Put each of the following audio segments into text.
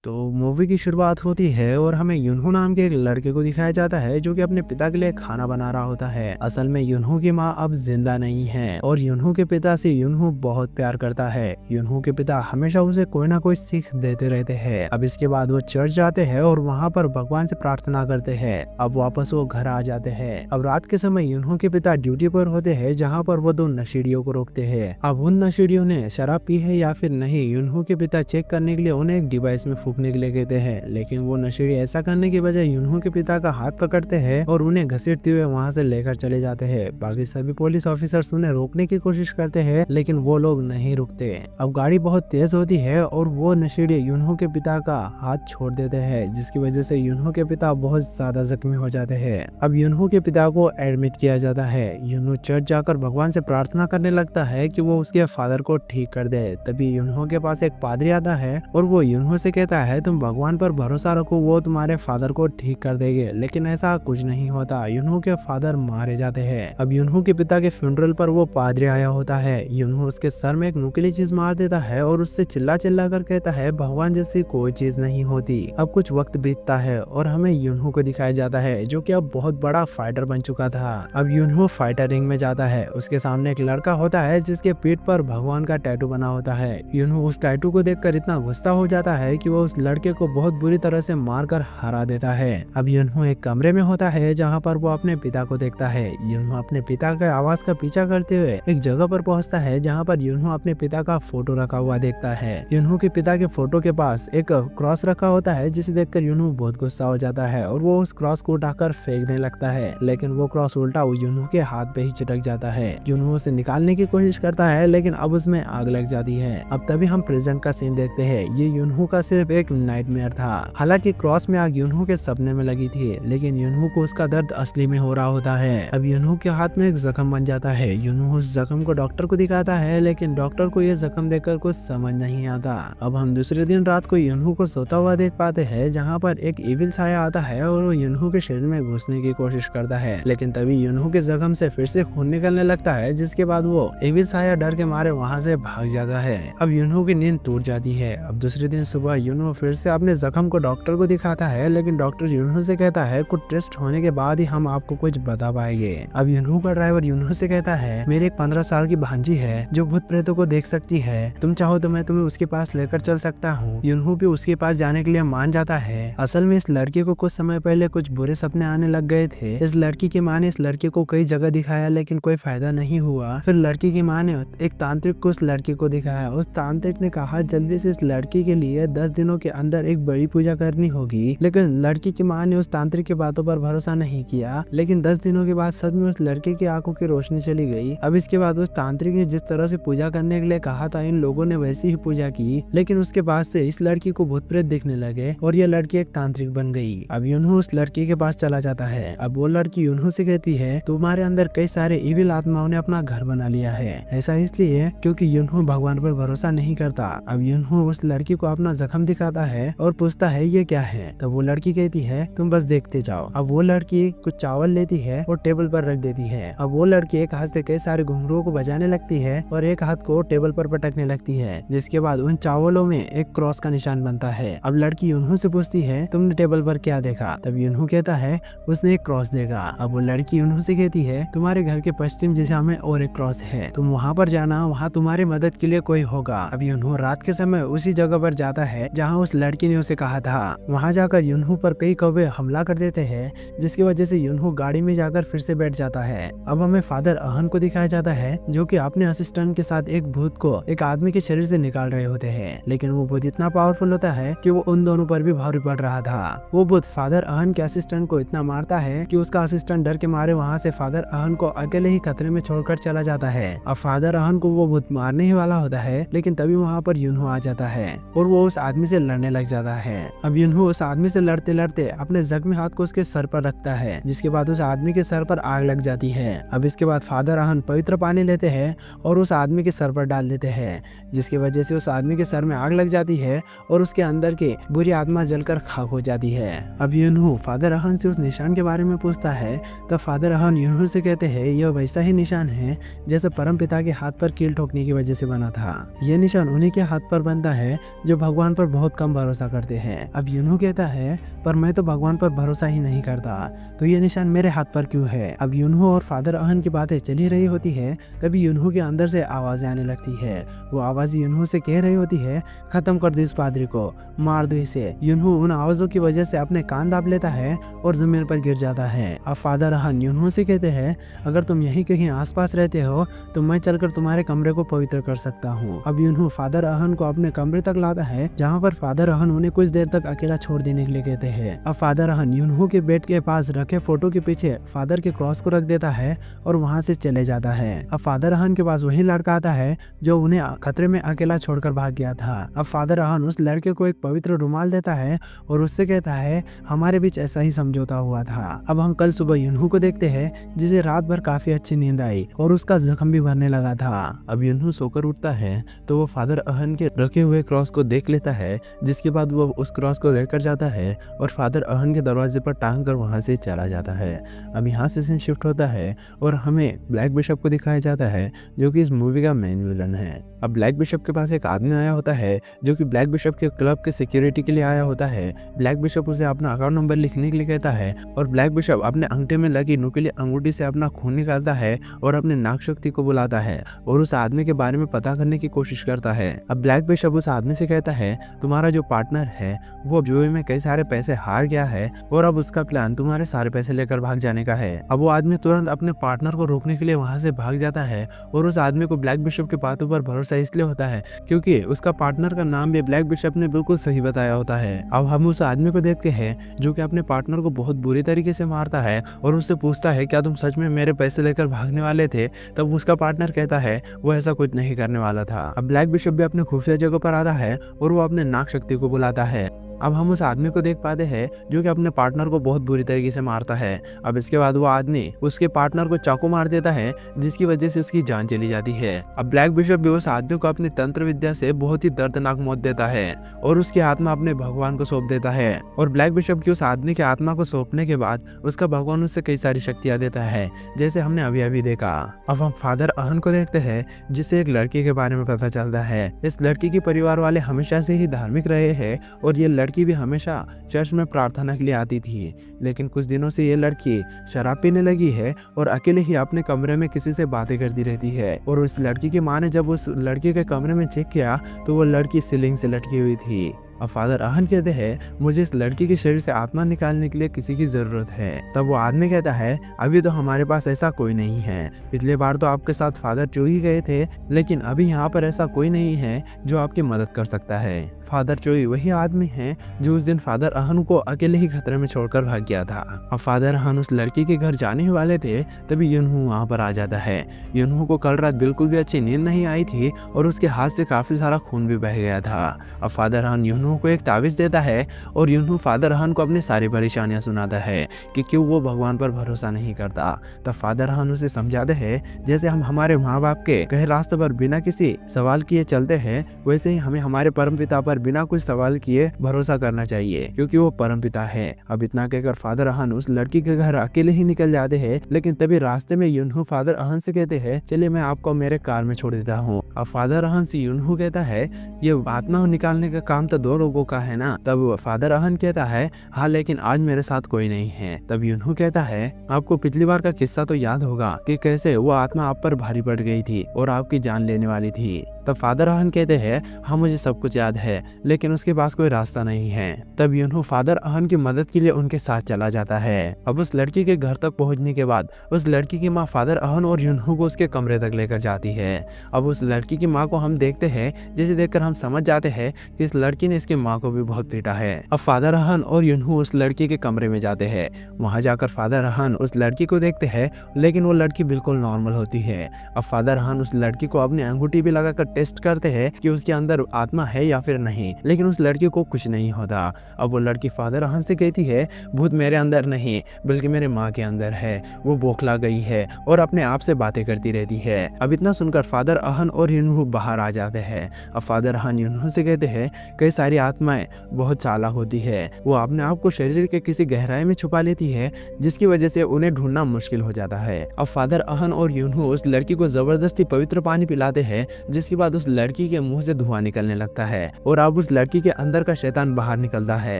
तो मूवी की शुरुआत होती है और हमें युनहो नाम के एक लड़के को दिखाया जाता है जो कि अपने पिता के लिए खाना बना रहा होता है। असल में युनहो की माँ अब जिंदा नहीं है और युनहो के पिता से युनहो बहुत प्यार करता है। युनहो के पिता हमेशा उसे कोई ना कोई सीख देते रहते हैं। अब इसके बाद वो चर्च जाते हैं और वहाँ पर भगवान से प्रार्थना करते हैं। अब वापस वो घर आ जाते हैं। अब रात के समय युनहो के पिता ड्यूटी पर होते हैं जहाँ पर वो दो नशेड़ियों को रोकते हैं। अब उन नशेड़ियों ने शराब पी है या फिर नहीं, युनहो के पिता चेक करने के लिए उन्हें एक डिवाइस में फूंकने के लिए कहते हैं, लेकिन वो नशेड़ी ऐसा करने की बजाय युनहो के पिता का हाथ पकड़ते हैं और उन्हें घसीटते हुए वहाँ से लेकर चले जाते हैं। बाकी सभी पुलिस ऑफिसर्स उन्हें रोकने की कोशिश करते हैं लेकिन वो लोग नहीं रुकते। अब गाड़ी बहुत तेज होती है और वो नशेड़ी युनहो के पिता का हाथ छोड़ देते हैं, जिसकी वजह से युनहो के पिता बहुत ज्यादा जख्मी हो जाते हैं। अब युनहो के पिता को एडमिट किया जाता है। युनहो चर्च जाकर भगवान से प्रार्थना करने लगता है कि वो उसके फादर को ठीक कर दे। तभी युनहो के पास एक पादरी आता है और वो युनहो से कहता है तुम भगवान पर भरोसा रखो, वो तुम्हारे फादर को ठीक कर देंगे। लेकिन ऐसा कुछ नहीं होता। युनहो के फादर मारे जाते हैं। अब युनहो के पिता के फ्यूनरल पर वो पादरी आया होता है। युनहो उसके सर में एक नुकीली चीज मार देता है और उससे चिल्ला चिल्ला कर कहता है भगवान जैसी कोई चीज नहीं होती। अब कुछ वक्त बीतता है और हमें युनहो को दिखाया जाता है जो कि अब बहुत बड़ा फाइटर बन चुका था। अब युनहो फाइटर रिंग में जाता है। उसके सामने एक लड़का होता है जिसके पीठ पर भगवान का टैटू बना होता है। युनहो उस टैटू को देखकर इतना गुस्सा हो जाता है कि वो उस लड़के को बहुत बुरी तरह से मारकर हरा देता है। अब युनहो एक कमरे में होता है जहाँ पर वो अपने पिता को देखता है। युनहो अपने पिता के आवाज का पीछा करते हुए एक जगह पर पहुँचता है जहाँ पर युनहो अपने पिता का फोटो रखा हुआ देखता है। युनहो के पिता के फोटो के पास एक क्रॉस रखा होता है जिसे देखकर युनहो बहुत गुस्सा हो जाता है और वो उस क्रॉस को उठाकर फेंकने लगता है, लेकिन वो क्रॉस उल्टा युनहो के हाथ पे ही चिटक जाता है। युनहो उसे निकालने की कोशिश करता है लेकिन अब उसमें आग लग जाती है। अब तभी हम प्रेजेंट का सीन देखते हैं। ये युनहो का सिर्फ एक नाइटमेयर था। हालांकि क्रॉस में आग युनहो के सपने में लगी थी, लेकिन युनहो को उसका दर्द असली में हो रहा होता है। अब युनहो के हाथ में एक जख्म बन जाता है। युनहो उस जख्म को डॉक्टर को दिखाता है, लेकिन डॉक्टर को ये जख्म देखकर कुछ समझ नहीं आता। अब हम दूसरे दिन रात को युनहो को सोता हुआ देख पाते हैं जहाँ पर एक इविल साया आता है और वो युनहो के शरीर में घुसने की कोशिश करता है, लेकिन तभी युनहो के जख्म से फिर से खून निकलने लगता है, जिसके बाद वो इविल साया डर के मारे वहाँ से भाग जाता है। अब युनहो की नींद टूट जाती है। अब दूसरे दिन सुबह युनहो फिर से अपने जख्म को डॉक्टर को दिखाता है, लेकिन डॉक्टर युनहो से कहता है कुछ टेस्ट होने के बाद ही हम आपको कुछ बता पाएंगे। अब युनहो का ड्राइवर युनहो से कहता है मेरी एक 15 साल की भांजी है जो भूत प्रेतों को देख सकती है, तुम चाहो तो मैं तुम्हें उसके पास लेकर चल सकता हूँ। युनहो भी उसके पास जाने के लिए मान जाता है। असल में इस लड़की को कुछ समय पहले कुछ बुरे सपने आने लग गए थे। इस लड़की की माँ ने इस लड़के को कई जगह दिखाया लेकिन कोई फायदा नहीं हुआ। फिर लड़की की माँ ने एक तांत्रिक को उस लड़की को दिखाया। उस तांत्रिक ने कहा जल्दी से इस लड़की के लिए 10 दिनों के अंदर एक बड़ी पूजा करनी होगी, लेकिन लड़की की माँ ने उस तांत्रिक की बातों पर भरोसा नहीं किया। लेकिन 10 दिनों के बाद सच में उस लड़के की आंखों की रोशनी चली गई। अब इसके बाद उस तांत्रिक ने जिस तरह से पूजा करने के लिए कहा था इन लोगों ने वैसी ही पूजा की, लेकिन उसके बाद से इस लड़की को भूत प्रेत दिखने लगे और यह लड़की एक तांत्रिक बन गई। अब युनहो उस लड़की के पास चला जाता है। अब वो लड़की युनहो से कहती है तुम्हारे अंदर कई सारे इविल आत्माओं ने अपना घर बना लिया है। ऐसा इसलिए क्योंकि युनहो भगवान पर भरोसा नहीं करता। अब युनहो उस लड़की को अपना जख्म दिखाता है और पूछता है ये क्या है। तब वो लड़की कहती है तुम बस देखते जाओ। अब वो लड़की कुछ चावल लेती है और टेबल पर रख देती है। अब वो लड़की एक हाथ से कई सारे घुंघरुओं को बजाने लगती है और एक हाथ को टेबल पर पटकने लगती है, जिसके बाद उन चावलों में एक क्रॉस का निशान बनता है। अब लड़की युनहो से पूछती है तुमने टेबल पर क्या देखा। तब युनहो कहता है उसने एक क्रॉस देखा। अब वो लड़की युनहो से कहती है तुम्हारे घर के पश्चिम दिशा में और एक क्रॉस है, तुम वहाँ पर जाना, वहाँ तुम्हारी मदद के लिए कोई होगा। अब युनहो रात के समय उसी जगह पर जाता है जहाँ उस लड़की ने उसे कहा था। वहाँ जाकर युनहो पर कई कौवे हमला कर देते हैं, जिसकी वजह से युनहो गाड़ी में जाकर फिर से बैठ जाता है। अब हमें फादर अहन को दिखाया जाता है जो कि अपने असिस्टेंट के साथ एक भूत को एक आदमी के शरीर से निकाल रहे होते हैं, लेकिन वो भूत इतना पावरफुल होता है कि वो उन दोनों पर भी भारी पड़ रहा था। वो भूत फादर अहन के असिस्टेंट को इतना मारता है कि उसका असिस्टेंट डर के मारे वहाँ से फादर अहन को अकेले ही खतरे में छोड़कर चला जाता है। अब फादर अहन को वो भूत मारने ही वाला होता है, लेकिन तभी वहाँ पर युनहो आ जाता है और वो उस आदमी से लड़ने लग जाता है। अब युनहो उस आदमी से लड़ते लड़ते अपने जख्मी हाथ को उसके सर पर रखता है, जिसके बाद उस आदमी के सर पर आग लग जाती है। अब इसके बाद फादर अहन पवित्र पानी लेते हैं और उस आदमी के सर पर डाल देते हैं, जिसकी वजह से उस आदमी के सर में आग लग जाती है और उसके अंदर की बुरी आत्मा जलकर खाक हो जाती है। अब युनहो फादर अहन से उस निशान के बारे में पूछता है। तब फादर अहन युनहो से कहते हैं यह वैसा ही निशान है जैसे परम पिता के हाथ पर कील ठोकने की वजह से बना था। यह निशान उन्हीं के हाथ पर बनता है जो भगवान पर बहुत कम भरोसा करते हैं। अब यूनहू कहता है पर मैं तो भगवान पर भरोसा ही नहीं करता, तो ये निशान मेरे हाथ पर क्यों है। अब यूनहू और फादर अहन की बातें चली रही होती है, तभी यूनहू के अंदर से आवाजें आने लगती है। वो आवाज यूनहू से कह रही होती है खत्म कर दो इस पादरी को, मार दो इसे। यूनहू उन आवाजों की वजह से अपने कान दाब लेता है और जमीन पर गिर जाता है। अब फादर अहन यूनहू से कहते हैं अगर तुम यहीं कहीं आसपास रहते हो तो मैं चलकर तुम्हारे कमरे को पवित्र कर सकता हूँ। अब यूनहू फादर अहन को अपने कमरे तक लाता है, जहाँ पर फादर अहन उन्हें कुछ देर तक अकेला छोड़ देने के लिए कहते हैं। अब फादर अहन यूनहू के बेड के पास रखे फोटो के पीछे फादर के क्रॉस को रख देता है और वहाँ से चले जाता है। अब फादर अहन के पास वही लड़का आता है जो उन्हें खतरे में अकेला छोड़कर भाग गया था। अब फादर अहन उस लड़के को एक पवित्र रुमाल देता है और उससे कहता है हमारे बीच ऐसा ही समझौता हुआ था। अब हम कल सुबह यूनहू को देखते हैं जिसे रात भर काफी अच्छी नींद आई और उसका जख्म भी भरने लगा था। अब यूनहू सोकर उठता है तो वो फादर अहन के रखे हुए क्रॉस को देख लेता है, जिसके बाद वो उस क्रॉस को लेकर जाता है और फादर अहन के दरवाजे पर टांग कर वहां से चला जाता है। अब यहाँ से सीन शिफ्ट होता है और हमें ब्लैक बिशप को दिखाया जाता है जो कि इस मूवी का मेन विलन है। अब ब्लैक बिशप के पास एक आदमी आया होता है जो कि ब्लैक बिशप के क्लब के सिक्योरिटी के लिए आया होता है। ब्लैक बिशप उसे अपना अकाउंट नंबर लिखने के लिए कहता है और ब्लैक बिशप अपने अंगूठे में लगी नुकीली अंगूठी से अपना खून निकालता है और अपने नाग शक्ति को बुलाता है और उस आदमी के बारे में पता करने की कोशिश करता है। अब ब्लैक बिशप उस आदमी से कहता है तुम्हारा जो पार्टनर है वो जुए में कई सारे पैसे हार गया है और अब उसका प्लान तुम्हारे सारे पैसे लेकर भाग जाने का है। अब वो आदमी तुरंत अपने पार्टनर को रोकने के लिए वहां से भाग जाता है और उस आदमी को ब्लैक बिशप के बातों पर भरोसा इसलिए होता है क्योंकि उसका पार्टनर का नाम भी ब्लैक बिशप ने बिल्कुल सही बताया होता है। अब हम उस आदमी को देखते हैं जो कि अपने पार्टनर को बहुत बुरी तरीके से मारता है और उससे पूछता है क्या तुम सच में मेरे पैसे लेकर भागने वाले थे। तब उसका पार्टनर कहता है वो ऐसा कुछ नहीं करने वाला था। अब ब्लैक बिशप भी अपने खुफिया जगह पर आता है और वो अपने नाग शक्ति को बुलाता है। अब हम उस आदमी को देख पाते हैं जो कि अपने पार्टनर को बहुत बुरी तरीके से मारता है। अब इसके बाद वो आदमी उसके पार्टनर को चाकू मार देता है जिसकी वजह से उसकी जान चली जाती है। अब ब्लैक बिशप भी उस आदमी को अपनी तंत्र विद्या से बहुत ही दर्दनाक मौत देता है और उसकी आत्मा अपने भगवान को सौंप देता है। और ब्लैक बिशप की उस आदमी की आत्मा को सौंपने के बाद उसका भगवान उससे कई सारी शक्तियां देता है, जैसे हमने अभी अभी देखा। अब हम फादर अहन को देखते हैं जिससे एक लड़की के बारे में पता चलता है। इस लड़की के परिवार वाले हमेशा से ही धार्मिक रहे हैं और ये लड़की भी हमेशा चर्च में प्रार्थना के लिए आती थी, लेकिन कुछ दिनों से ये लड़की शराब पीने लगी है और अकेले ही अपने कमरे में किसी से बातें करती रहती है। और उस लड़की की माँ ने जब उस लड़की के कमरे में चेक किया तो वो लड़की सीलिंग से लटकी हुई थी। अब फादर अहन कहते हैं मुझे इस लड़की के शरीर से आत्मा निकालने के लिए किसी की जरूरत है। तब वो आदमी कहता है अभी तो हमारे पास ऐसा कोई नहीं है, पिछले बार तो आपके साथ फादर चोई गए थे, लेकिन अभी यहाँ पर ऐसा कोई नहीं है जो आपकी मदद कर सकता है। फादर चोई वही आदमी है जो उस दिन फादर अहन को अकेले ही खतरे में छोड़कर भाग गया था। अब फादर अहन उस लड़की के घर जाने ही वाले थे तभी यूनहू वहाँ पर आ जाता है। यूनहू को कल रात बिल्कुल भी अच्छी नींद नहीं आई थी और उसके हाथ से काफी सारा खून भी बह गया था। अब फादर अहन यूनहू को एक ताबीज देता है और यूनहू फादर अहन को अपनी सारी परेशानियां सुनाता है कि क्यों वो भगवान पर भरोसा नहीं करता। तब फादर अहन उसे समझाते हैं जैसे हम हमारे माँ बाप के कहे रास्ते पर बिना किसी सवाल किए चलते हैं, वैसे ही हमें हमारे परमपिता पर बिना कुछ सवाल किए भरोसा करना चाहिए क्योंकि वो परमपिता है। अब इतना कहकर फादर अहन उस लड़की के घर अकेले ही निकल जाते हैं, लेकिन तभी रास्ते में यूनहू फादर अहन से कहते हैं चलिए मैं आपको मेरे कार में छोड़ देता हूँ। अब फादर अहन से यूनहू कहता है ये आत्मा निकालने का काम तो 2 लोगों का है ना। तब फादर अहन कहता है हाँ लेकिन आज मेरे साथ कोई नहीं है। तब यूनहू कहता है आपको पिछली बार का किस्सा तो याद होगा कि कैसे वो आत्मा आप पर भारी पड़ गई थी और आपकी जान लेने वाली थी। तब फादर अहन कहते हैं हाँ मुझे सब कुछ याद है, लेकिन उसके पास कोई रास्ता नहीं है। तब यूनहू फादर अहन की मदद के लिए उनके साथ चला जाता है। अब उस लड़की के घर तक पहुंचने के बाद उस लड़की की माँ फादर अहन और यूनहू को उसके कमरे तक लेकर जाती है। अब उस लड़की की माँ को हम देखते हैं, जिसे देखकर हम समझ जाते हैं कि इस लड़की ने इसकी माँ को भी बहुत पीटा है। अब फादर अहन और यूनहू उस लड़की के कमरे में जाते हैं। वहां जाकर फादर अहन उस लड़की को देखते हैं, लेकिन वो लड़की बिल्कुल नॉर्मल होती है। अब फादर अहन उस लड़की को अपनी अंगूठी भी लगाकर टेस्ट करते हैं कि उसके अंदर आत्मा है या फिर नहीं, लेकिन उस लड़की को कुछ नहीं होता। अब वो लड़की फादर अहन से कहती है भूत मेरे अंदर नहीं बल्कि मेरे माँ के अंदर है, वो बौखला गई है और अपने आप से बातें करती रहती है। अब इतना सुनकर फादर अहन और यूनहू बाहर आ जाते हैं। अब फादर अहन यूनहू से कहते हैं कई सारी आत्माएं बहुत चालाक होती है। वो अपने आप को शरीर के किसी गहराई में छुपा लेती है, जिसकी वजह से उन्हें ढूंढना मुश्किल हो जाता है। अब फादर अहन और यूनहू उस लड़की को जबरदस्ती पवित्र पानी पिलाते हैं, जिसके बाद उस लड़की के मुंह से धुआं निकलने लगता है और अब उस लड़की के अंदर का शैतान बाहर निकलता है।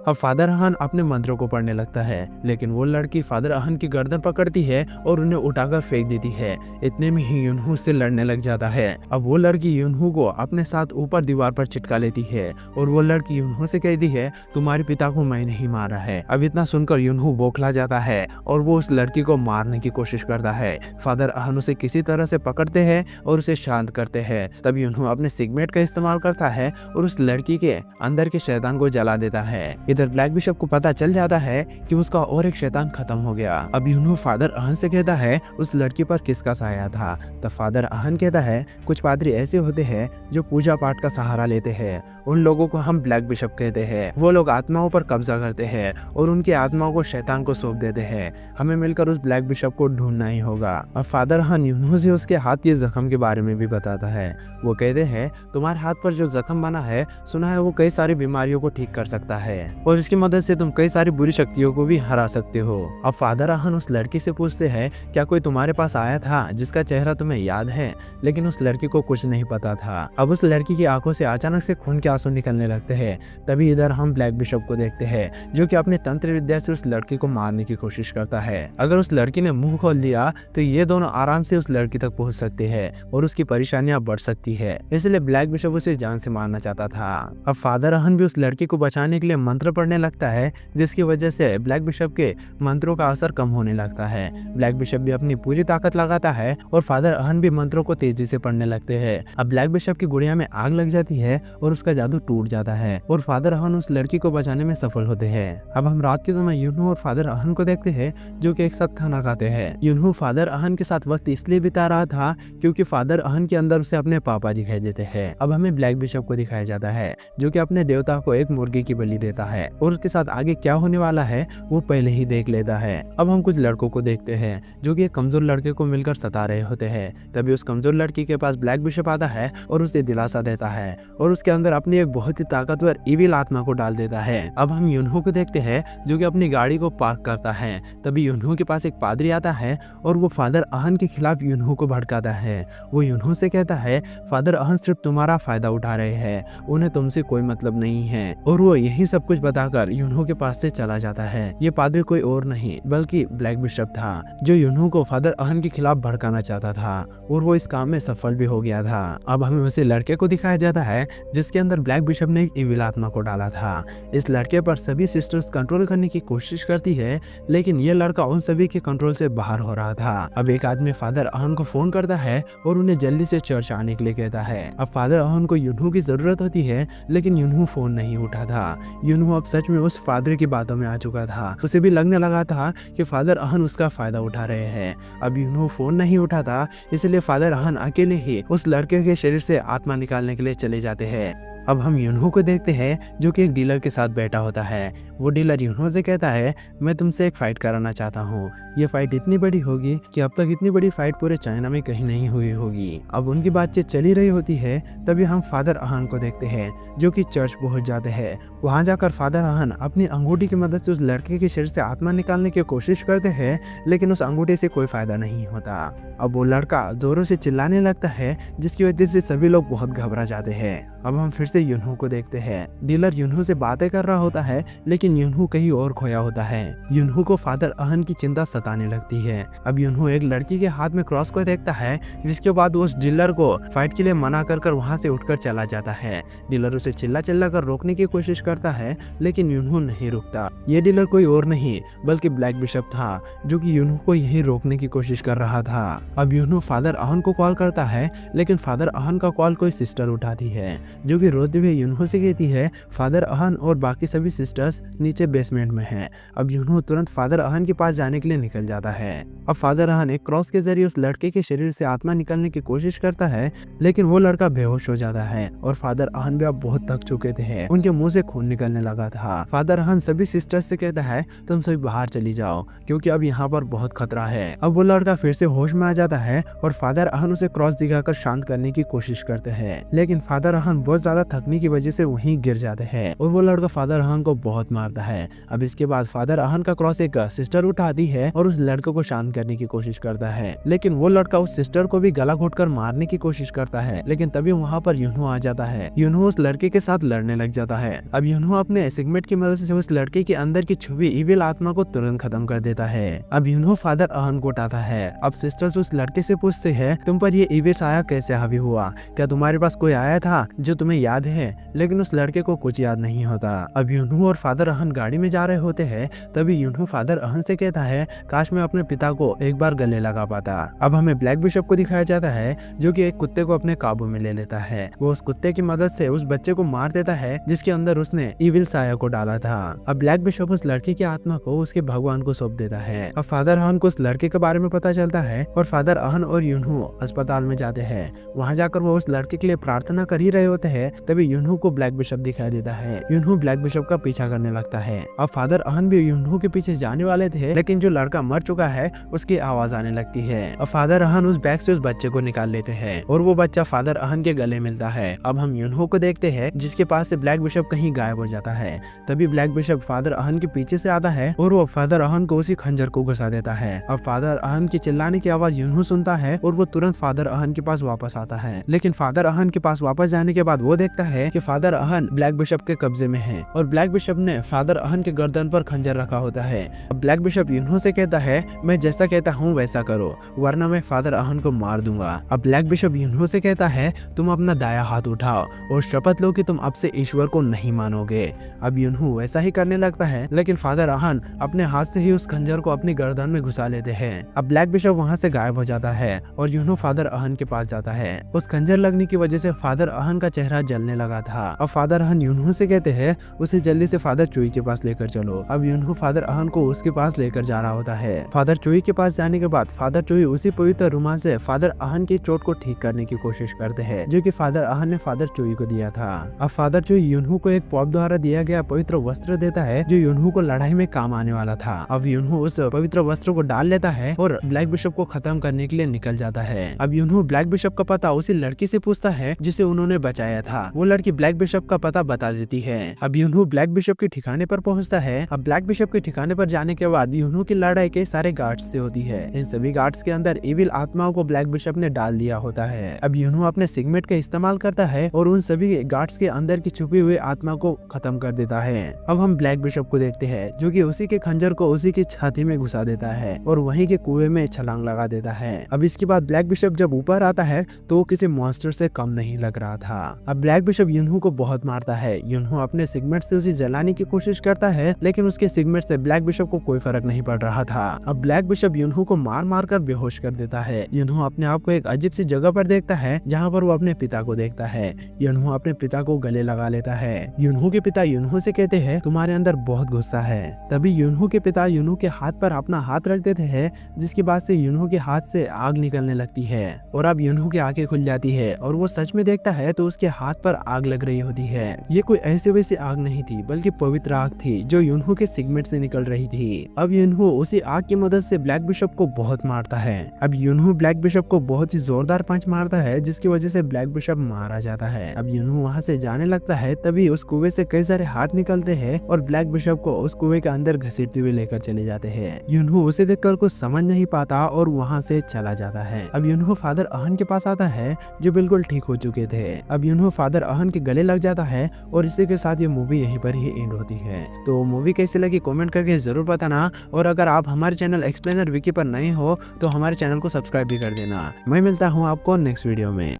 अब फादर अहन अपने मंत्रों को पढ़ने लगता है, लेकिन वो लड़की फादर अहन की गर्दन पकड़ती है और उन्हें उठाकर फेंक देती है। इतने में ही यूनहू उससे लड़ने लग जाता है। अब वो लड़की यूनहू को अपने साथ ऊपर दीवार पर चिटका लेती है और वो लड़की यूनहू से कहती है, तुम्हारे पिता को मैं नहीं मारा है। अब इतना सुनकर यूनहू बौखला जाता है और वो उस लड़की को मारने की कोशिश करता है। फादर अहन उसे किसी तरह से पकड़ते हैं और उसे शांत करते हैं। तब यूनहू अपने सिगरेट का इस्तेमाल करता है और उस लड़की के अंदर के शैतान को जला देता है। इधर ब्लैक बिशप को पता चल जाता है कि उसका और एक शैतान खत्म हो गया। अब यूनहू फादर अहन से कहता है, उस लड़की पर किसका साया था? तब फादर अहन कहता है, कुछ पादरी ऐसे होते हैं जो पूजा पाठ का सहारा लेते हैं, उन लोगों को हम ब्लैक बिशप कहते हैं। वो लोग आत्माओं पर कब्जा करते हैं और उनकी आत्माओं को शैतान को सौंप देते हैं। हमें मिलकर उस ब्लैक बिशप को ढूंढना ही होगा। अब फादर अहन यूनहू से उसके हाथ के जख्म के बारे में भी बताता है। वो कहते हैं, तुम्हारे हाथ पर जो जख्म बना है, सुना है वो कई सारी बीमारियों को ठीक कर सकता है और इसकी मदद से तुम कई सारी बुरी शक्तियों को भी हरा सकते हो। अब फादर अहन उस लड़की से पूछते हैं, क्या कोई तुम्हारे पास आया था जिसका चेहरा तुम्हें याद है? लेकिन उस लड़की को कुछ नहीं पता था। अब उस लड़की की आंखों से अचानक से खून के आंसू निकलने लगते हैं। तभी इधर हम ब्लैक बिशप को देखते हैं, जो कि अपने तंत्र विद्या से उस लड़की को मारने की कोशिश करता है। अगर उस लड़की ने मुंह खोल दिया तो ये दोनों आराम से उस लड़की तक पहुंच सकते हैं और उसकी परेशानियां बढ़ सकती है, इसलिए ब्लैक बिशप उसे जान से मारना चाहता था। अब फादर अहन भी उस लड़की को बचाने के लिए मंत्र पढ़ने लगता है, जिसकी वजह से ब्लैक बिशप के मंत्रों का असर कम होने लगता है। ब्लैक बिशप भी अपनी पूरी ताकत लगाता है और फादर अहन भी मंत्रों को तेजी से पढ़ने लगते हैं। अब ब्लैक बिशप की गुड़िया में आग लग जाती है और उसका जादू टूट जाता है और फादर अहन उस लड़की को बचाने में सफल होते हैं। अब हम रात के समय यूनहू और फादर अहन को देखते हैं, जो कि एक साथ खाना खाते हैं। यूनहू फादर अहन के साथ वक्त इसलिए बिता रहा था क्योंकि फादर अहन के अंदर उसे अपने पापा दिखाई देते हैं। अब हमें ब्लैक बिशप को दिखाया जाता है, जो कि अपने देवता को एक मुर्गी की बलि देता है और उसके साथ आगे क्या होने वाला है वो पहले ही देख लेता है। अब हम कुछ लड़कों को देखते हैं, जो कि एक कमजोर लड़के को मिलकर सता रहे होते हैं। तभी उस कमजोर लड़की के पास ब्लैक बिशप आता है और उसे दिलासा देता है और उसके अंदर अपनी एक बहुत ही ताकतवर इविल आत्मा को डाल देता है। अब हम यूनहू को देखते हैं, जो कि अपनी गाड़ी को पार्क करता है। तभी यूनहू के पास एक पादरी आता है और वो फादर अहन के खिलाफ यूनहू को भड़काता है। वो यूनहू से कहता है, फादर अहन सिर्फ तुम्हारा फायदा उठा रहे हैं, उन्हें तुमसे कोई मतलब नहीं है। और वो यही सब कुछ बताकर यूनहू के पास से चला जाता है। ये पादरी कोई और नहीं बल्कि ब्लैक बिशप था, जो यूनहू को फादर अहन के खिलाफ भड़काना चाहता था और वो इस काम में सफल भी हो गया था। अब हमें उसे लड़के को दिखाया जाता है, जिसके अंदर ब्लैक बिशप ने एक इविल आत्मा को डाला था। इस लड़के पर सभी सिस्टर्स कंट्रोल करने की कोशिश करती है, लेकिन ये लड़का उन सभी के कंट्रोल से बाहर हो रहा था। अब एक आदमी फादर अहन को फोन करता है और उन्हें जल्दी से चर्च आने के लिए कहता है। अब फादर अहन को यूनहू की जरूरत होती है, लेकिन यूनहू फोन नहीं उठा था। यूनहू अब सच में उस फादर की बातों में आ चुका था। उसे भी लगने लगा था कि फादर अहन उसका फायदा उठा रहे हैं। अब यूनहू फोन नहीं उठाता, इसलिए फादर अहन अकेले ही उस लड़के के शरीर से आत्मा निकालने के लिए चले जाते हैं। अब हम यूनहू को देखते हैं, जो कि एक डीलर के साथ बैठा होता है। वो डीलर यूनहू से कहता है, मैं तुमसे एक फाइट कराना चाहता हूँ। ये फाइट इतनी बड़ी होगी कि अब तक इतनी बड़ी फाइट पूरे चाइना में कहीं नहीं हुई होगी। अब उनकी बातचीत चली रही होती है, तभी हम फादर अहन को देखते हैं, जो कि चर्च पहुंच जाते हैं। वहां जाकर फादर अहन अपनी अंगूठी की मदद से उस लड़के के शरीर से आत्मा निकालने की कोशिश करते हैं, लेकिन उस अंगूठी से कोई फायदा नहीं होता। अब वो लड़का जोरों से चिल्लाने लगता है, जिसकी वजह से सभी लोग बहुत घबरा जाते हैं। अब हम फिर से यूनहू को देखते हैं। डीलर यूनहू से बातें कर रहा होता है, लेकिन यूनहू कहीं और खोया होता है। यूनहू को फादर अहन की चिंता सताने लगती है। अब यूनहू एक लड़की के हाथ में क्रॉस को देखता है, जिसके बाद वो उस डीलर को फाइट के लिए मना कर वहां से उठकर चला जाता है। डीलर उसे चिल्ला चिल्ला कर रोकने की कोशिश करता है, लेकिन यूनहू नहीं रुकता। ये डीलर कोई और नहीं बल्कि ब्लैक बिशप था, जो कि यूनहू को यही रोकने की कोशिश कर रहा था। अब यूनहू फादर अहन को कॉल करता है, लेकिन फादर अहन का कॉल कोई सिस्टर उठाती है, जो कि रोते हुए यूनहू से कहती है, फादर अहन और बाकी सभी सिस्टर्स नीचे बेसमेंट में हैं। अब यूनहू तुरंत फादर अहन के पास जाने के लिए निकल जाता है। अब फादर अहन एक क्रॉस के जरिए उस लड़के के शरीर से आत्मा निकालने की कोशिश करता है, लेकिन वो लड़का बेहोश हो जाता है और फादर अहन भी अब बहुत थक चुके थे। उनके मुंह से खून निकलने लगा था। फादर अहन सभी सिस्टर्स से कहता है, तुम सभी बाहर चली जाओ, क्योंकि अब यहाँ पर बहुत खतरा है। अब वो लड़का फिर से होश में आ जाता है और फादर अहन उसे क्रॉस दिखाकर शांत करने की कोशिश करते हैं, लेकिन फादर अहन बहुत ज्यादा थकने की वजह से वहीं गिर जाते हैं और वो लड़का फादर अहन को बहुत मारता है। अब इसके बाद फादर अहन का क्रॉस एक सिस्टर उठाती है और उस लड़के को शांत करने की कोशिश करता है, लेकिन वो लड़का उस सिस्टर को भी गला घोटकर मारने की कोशिश करता है। लेकिन तभी वहाँ पर यूनहो आ जाता है। यूनहो उस लड़के के साथ लड़ने लग जाता है। अब यूनहो अपने सिगमेंट की मदद से उस लड़के के अंदर की छुपी इविल आत्मा को तुरंत खत्म कर देता है। अब यूनहो फादर अहन को उठाता है। अब सिस्टर्स उस लड़के से पूछते हैं, तुम पर ये इविल साया कैसे हावी हुआ? क्या तुम्हारे पास कोई आया था जो तुम्हें याद है? लेकिन उस लड़के को कुछ याद नहीं होता। अब यूनहो और फादर अहन गाड़ी में जा रहे होते हैं। तभी यूनहो फादर अहन से कहता है, काश मैं अपने पिता को एक बार गले लगा पाता। अब हमें ब्लैक बिशप को दिखाया जाता है जो कि एक कुत्ते को अपने काबू में ले लेता है। वो उस कुत्ते की मदद से उस बच्चे को मार देता है जिसके अंदर उसने इविल साया को डाला था। अब ब्लैक बिशप उस लड़के की आत्मा को उसके भगवान को सौंप देता है। अब फादर अहन को उस लड़के के बारे में पता चलता है और फादर अहन और यूनहो अस्पताल में जाते हैं। वहाँ जाकर वो उस लड़के के लिए प्रार्थना कर ही रहे होते हैं। तभी यूनहो को ब्लैक बिशप दिखाई देता है। यूनहो ब्लैक बिशप का पीछा करने लगता है। अब फादर अहन भी यूनहो के पीछे जाने वाले थे, लेकिन जो लड़का मर चुका है उसकी आवाज आने लगती है। अब फादर अहन उस बैग से उस बच्चे को निकाल लेते हैं और वो बच्चा फादर अहन के गले मिलता है। अब हम यूनहो को देखते हैं जिसके पास से ब्लैक बिशप कहीं गायब हो जाता है। तभी ब्लैक बिशप फादर अहन के पीछे से आता है और वो फादर अहन को उसी खंजर को घुसा देता है। अब फादर अहन की चिल्लाने की आवाज यूनहो सुनता है और वो तुरंत फादर अहन के पास वापस आता है। लेकिन फादर अहन के पास वापस जाने के बाद वो देखता है कि फादर अहन ब्लैक बिशप के कब्जे में है और ब्लैक बिशप ने फादर अहन के गर्दन पर खंजर रखा होता है। अब ब्लैक बिशप यूनहो से कहता है, मैं जैसा कहता हूँ वैसा करो वरना मैं फादर अहन को मार दूंगा। अब ब्लैक बिशप यूनहो से कहता है, तुम अपना दाया हाथ उठाओ और शपथ लो कि तुम अब से ईश्वर को नहीं मानोगे। अब यूनहो वैसा ही करने लगता है, लेकिन फादर अहन अपने हाथ से ही उस खंजर को अपनी गर्दन में घुसा लेते हैं। अब ब्लैक बिशप वहाँ से गायब हो जाता है और यूनहो फादर अहन के पास जाता है। उस खंजर लगने की वजह से फादर अहन का चेहरा जलने लगा था। अब फादर अहन यूनहो से कहते हैं, उसे जल्दी से फादर चुई के पास लेकर चलो। अब यूनहो फादर अहन को उसके पास लेकर जा रहा होता है। फादर चुई के पास जाने के बाद फादर चुई उसी पवित्र रुमाल से फादर अहन की चोट को ठीक करने की कोशिश करते हैं जो कि फादर अहन ने फादर चुई को दिया था। अब फादर चुई यूनहो को एक पॉप द्वारा दिया गया पवित्र वस्त्र देता है जो यूनहो को लड़ाई में काम आने वाला था। अब यूनहो उस पवित्र वस्त्र को डाल लेता है और ब्लैक बिशप को खत्म करने के लिए निकल जाता है। अब यूनहो ब्लैक बिशप का पता उसी लड़की से पूछता है जिसे उन्होंने बचाया था। वो लड़की ब्लैक बिशप का पता बता देती है। अब यूनहो ब्लैक बिशप के ठिकाने पर पहुंचता है। अब ब्लैक बिशप के ठिकाने पर जाने के बाद यूनहो की लड़ाई के सारे गार्ड्स से होती है। इन सभी गार्ड्स के अंदर इविल आत्माओं को ब्लैक बिशप ने डाल दिया होता है। अब यूनहो अपने सिगमेंट का इस्तेमाल करता है और उन सभी गार्ड्स के अंदर की छुपी हुई आत्मा को खत्म कर देता है। अब हम ब्लैक बिशप को देखते हैं जो कि उसी के खंजर को उसी की छाती में घुसा देता है और वहीं के कुएं में छलांग लगा देता है। अब इसके बाद ब्लैक बिशप जब ऊपर आता है तो वो किसी मॉन्स्टर से कम नहीं लग रहा था। अब ब्लैक बिशप यूनहो को बहुत मारता है। यूनहो अपने सिगमेंट से उसे जलाने की कोशिश करता है, लेकिन उसके सिगमेंट से ब्लैक बिशप को कोई फर्क नहीं पड़ रहा था। अब ब्लैक बिशप यूनहो को मार मार कर बेहोश कर देता है। यूनहो अपने आप को एक अजीब सी जगह पर देखता है जहाँ पर वो अपने पिता को देखता है। यूनहो अपने पिता को गले लगा लेता है। यूनहो के पिता यूनहो से कहते हैं, तुम्हारे अंदर बहुत गुस्सा है। तभी यूनहो के पिता यूनहो के हाथ पर अपना हाथ रख देते हैं, जिसके बाद से यूनहो के हाथ से आग निकलने लगती है और अब यूनहो की आंखें खुल जाती है और वो सच में देखता है तो उसके हाथ पर आग लग रही होती है। ये कोई ऐसे वैसी आग नहीं थी बल्कि पवित्र आग थी जो यूनहो के सिगमेंट से निकल रही थी। अब यूनहो उसी आग की मदद से ब्लैक बिशप को बहुत मारता है। अब यूनहो ब्लैक बिशप को बहुत ही जोरदार पंच मारता है जिसकी वजह से ब्लैक बिशप मारा जाता है। अब यूनहो वहाँ से जाने लगता है, तभी उस कुएं से कई सारे हाथ निकलते हैं और ब्लैक बिशप को उस कुएं के अंदर घसीटते हुए लेकर चले जाते हैं। यूनहो उसे देखकर कुछ समझ नहीं पाता और वहाँ से चला जाता है। अब यूनहो फादर अहन के पास आता है जो बिल्कुल ठीक हो चुके थे। अब यूनहो फादर अहन के गले लग जाता है और इसी के साथ ये मूवी यहीं पर ही एंड होती है। तो मूवी कैसी लगी कमेंट करके जरूर बताना और अगर आप हमारे चैनल एक्सप्लेनर विकी पर नए हो तो हमारे चैनल को सब्सक्राइब भी कर देना। मैं मिलता हूँ आपको नेक्स्ट वीडियो में।